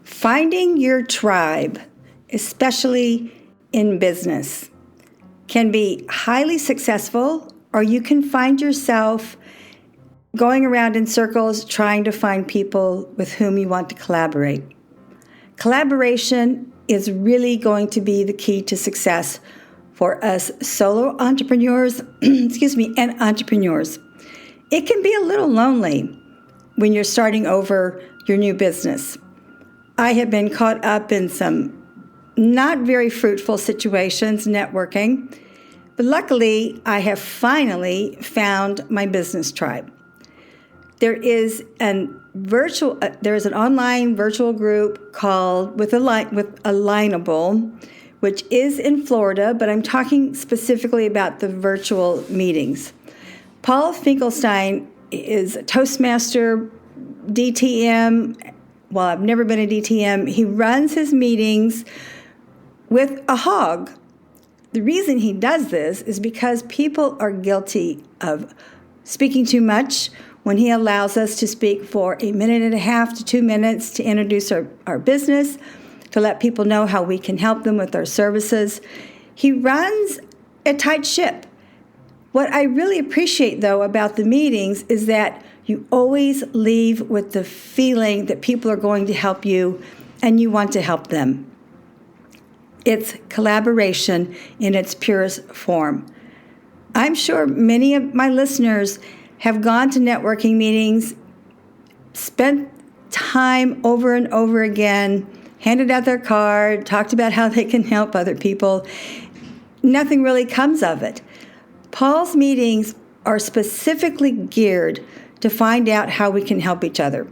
Finding your tribe, especially in business, can be highly successful, or you can find yourself going around in circles trying to find people with whom you want to collaborate. Collaboration is really going to be the key to success for us solo entrepreneurs, and entrepreneurs. It can be a little lonely when you're starting over your new business. I have been caught up in some not very fruitful situations networking, but luckily I have finally found my business tribe. There is an online virtual group called with Alignable, which is in Florida, but I'm talking specifically about the virtual meetings. Paul Finkelstein is a Toastmaster, DTM. Well, I've never been a DTM. He runs his meetings with a hog. The reason he does this is because people are guilty of speaking too much when he allows us to speak for 1.5 minutes to 2 minutes to introduce our business, to let people know how we can help them with our services. He runs a tight ship. What I really appreciate, though, about the meetings is that you always leave with the feeling that people are going to help you and you want to help them. It's collaboration in its purest form. I'm sure many of my listeners have gone to networking meetings, spent time over and over again, handed out their card, talked about how they can help other people. Nothing really comes of it. Paul's meetings are specifically geared to find out how we can help each other.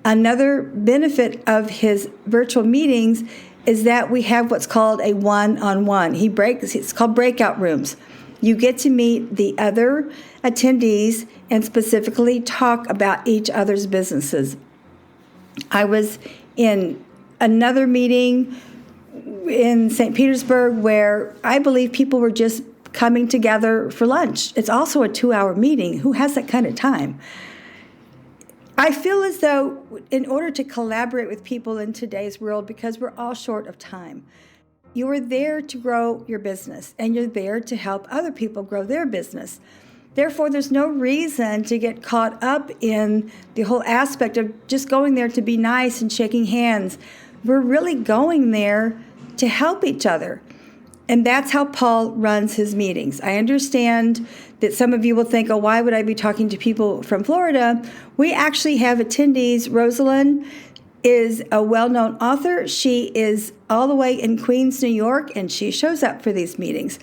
Another benefit of his virtual meetings is that we have what's called a one-on-one. It's called breakout rooms. You get to meet the other attendees and specifically talk about each other's businesses. I was in another meeting in St. Petersburg where I believe people were just coming together for lunch. It's also a 2-hour meeting. Who has that kind of time? I feel as though in order to collaborate with people in today's world, because we're all short of time, you are there to grow your business and you're there to help other people grow their business. Therefore, there's no reason to get caught up in the whole aspect of just going there to be nice and shaking hands. We're really going there to help each other. And that's how Paul runs his meetings. I understand that some of you will think, oh, why would I be talking to people from Florida? We actually have attendees. Rosalind is a well-known author. She is all the way in Queens, New York, and she shows up for these meetings.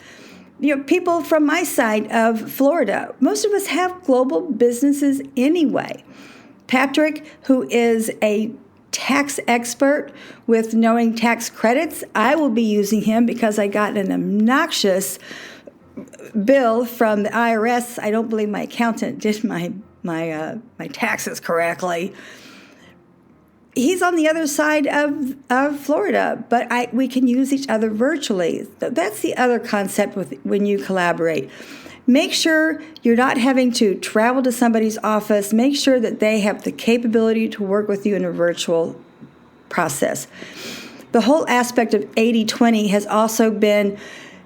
People from my side of Florida, most of us have global businesses anyway. Patrick, who is a tax expert with knowing tax credits, I will be using him because I got an obnoxious bill from the IRS. I don't believe my accountant did my taxes correctly. He's on the other side of Florida, but we can use each other virtually. That's the other concept when you collaborate. Make sure you're not having to travel to somebody's office. Make sure that they have the capability to work with you in a virtual process. The whole aspect of 80-20 has also been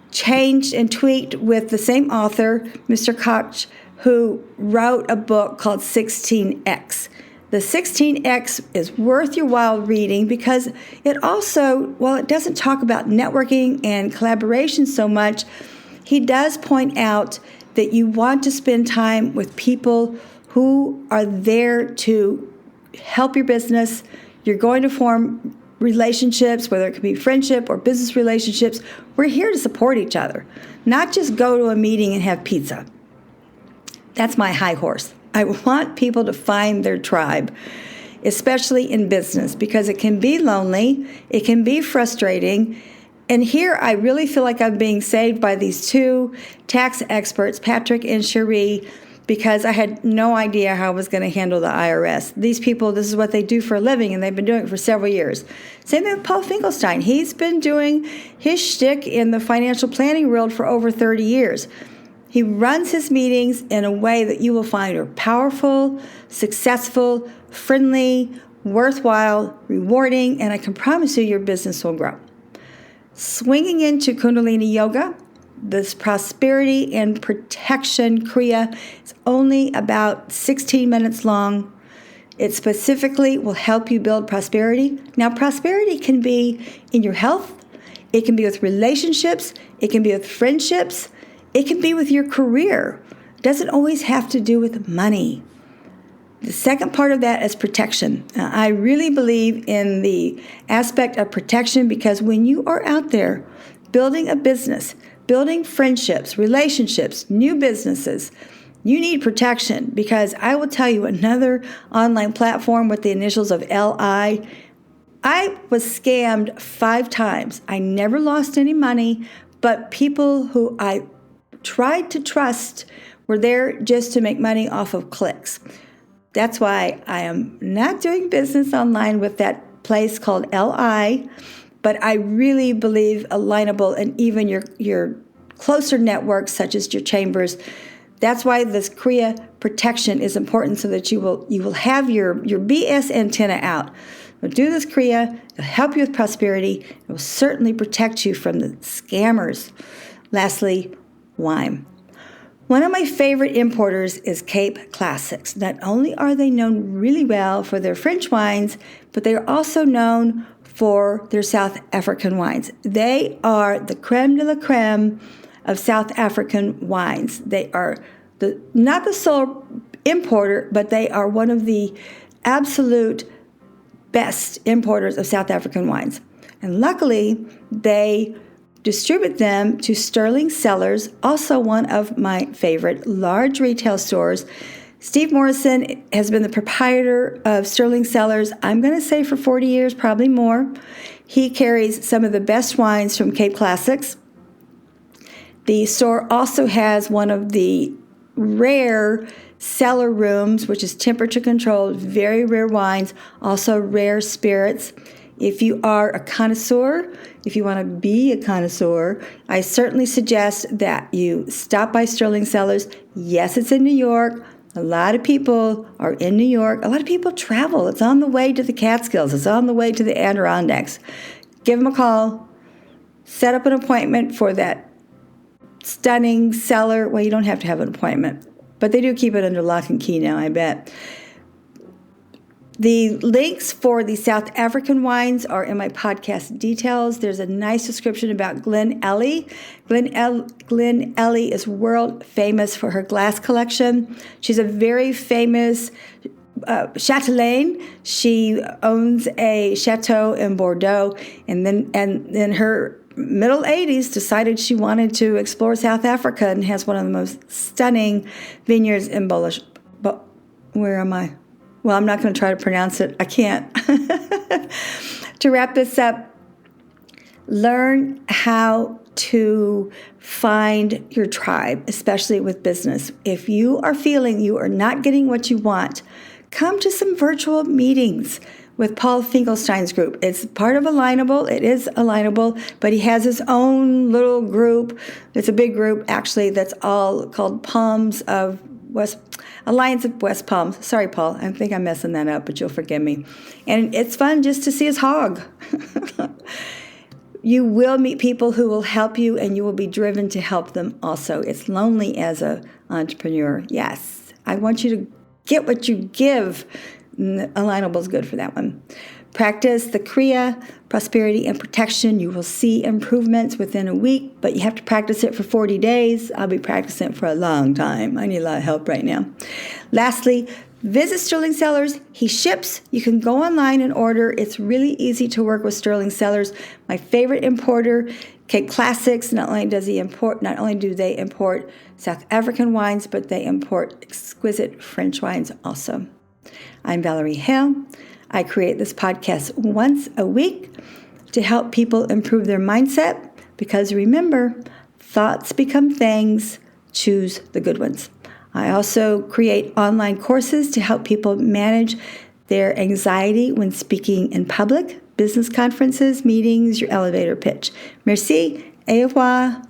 changed and tweaked with the same author, Mr. Koch, who wrote a book called 16X. The 16X is worth your while reading because it also, while it doesn't talk about networking and collaboration so much, he does point out that you want to spend time with people who are there to help your business. You're going to form relationships, whether it could be friendship or business relationships. We're here to support each other, not just go to a meeting and have pizza. That's my high horse. I want people to find their tribe, especially in business, because it can be lonely, it can be frustrating. And here I really feel like I'm being saved by these two tax experts, Patrick and Cherie, because I had no idea how I was going to handle the IRS. These people, this is what they do for a living, and they've been doing it for several years. Same thing with Paul Finkelstein. He's been doing his shtick in the financial planning world for over 30 years. He runs his meetings in a way that you will find are powerful, successful, friendly, worthwhile, rewarding, and I can promise you your business will grow. Swinging into Kundalini Yoga, this prosperity and protection Kriya is only about 16 minutes long. It specifically will help you build prosperity. Now, prosperity can be in your health. It can be with relationships. It can be with friendships. It can be with your career. It doesn't always have to do with money. The second part of that is protection. Now, I really believe in the aspect of protection because when you are out there building a business, building friendships, relationships, new businesses, you need protection because I will tell you another online platform with the initials of LI. I was scammed 5 times. I never lost any money, but people who I tried to trust were there just to make money off of clicks. That's why I am not doing business online with that place called LI, but I really believe Alignable and even your closer networks such as your chambers. That's why this Kriya protection is important so that you will have your BS antenna out. But do this Kriya, it'll help you with prosperity. It will certainly protect you from the scammers. Lastly, wine. One of my favorite importers is Cape Classics. Not only are they known really well for their French wines, but they are also known for their South African wines. They are the creme de la creme of South African wines. They are not the sole importer, but they are one of the absolute best importers of South African wines. And luckily, they distribute them to Sterling Cellars, also one of my favorite large retail stores. Steve Morrison has been the proprietor of Sterling Cellars, I'm going to say for 40 years, probably more. He carries some of the best wines from Cape Classics. The store also has one of the rare cellar rooms, which is temperature controlled, very rare wines, also rare spirits. If you are a connoisseur, if you want to be a connoisseur, I certainly suggest that you stop by Sterling Cellars. Yes, it's in New York. A lot of people are in New York. A lot of people travel. It's on the way to the Catskills. It's on the way to the Adirondacks. Give them a call. Set up an appointment for that stunning cellar. Well, you don't have to have an appointment, but they do keep it under lock and key now, I bet. The links for the South African wines are in my podcast details. There's a nice description about Glen Ellie. Glen Ellie is world famous for her glass collection. She's a very famous chatelaine. She owns a chateau in Bordeaux, and then in her middle 80s decided she wanted to explore South Africa and has one of the most stunning vineyards in Polish. But where am I? Well, I'm not going to try to pronounce it. I can't. To wrap this up, learn how to find your tribe, especially with business. If you are feeling you are not getting what you want, come to some virtual meetings with Paul Finkelstein's group. It's part of Alignable. It is Alignable, but he has his own little group. It's a big group, actually, that's all called Alliance of West Palms. Sorry, Paul. I think I'm messing that up, but you'll forgive me. And it's fun just to see us hog. You will meet people who will help you, and you will be driven to help them also. It's lonely as an entrepreneur. Yes, I want you to get what you give. Alignable is good for that one. Practice the Kriya, prosperity and protection. You will see improvements within a week, but you have to practice it for 40 days. I'll be practicing it for a long time. I need a lot of help right now. Lastly, visit Sterling Cellars. He ships. You can go online and order. It's really easy to work with Sterling Cellars. My favorite importer, Cape Classics. Not only do they import South African wines, but they import exquisite French wines also. I'm Valerie Hale. I create this podcast once a week to help people improve their mindset because remember, thoughts become things. Choose the good ones. I also create online courses to help people manage their anxiety when speaking in public, business conferences, meetings, your elevator pitch. Merci, au revoir.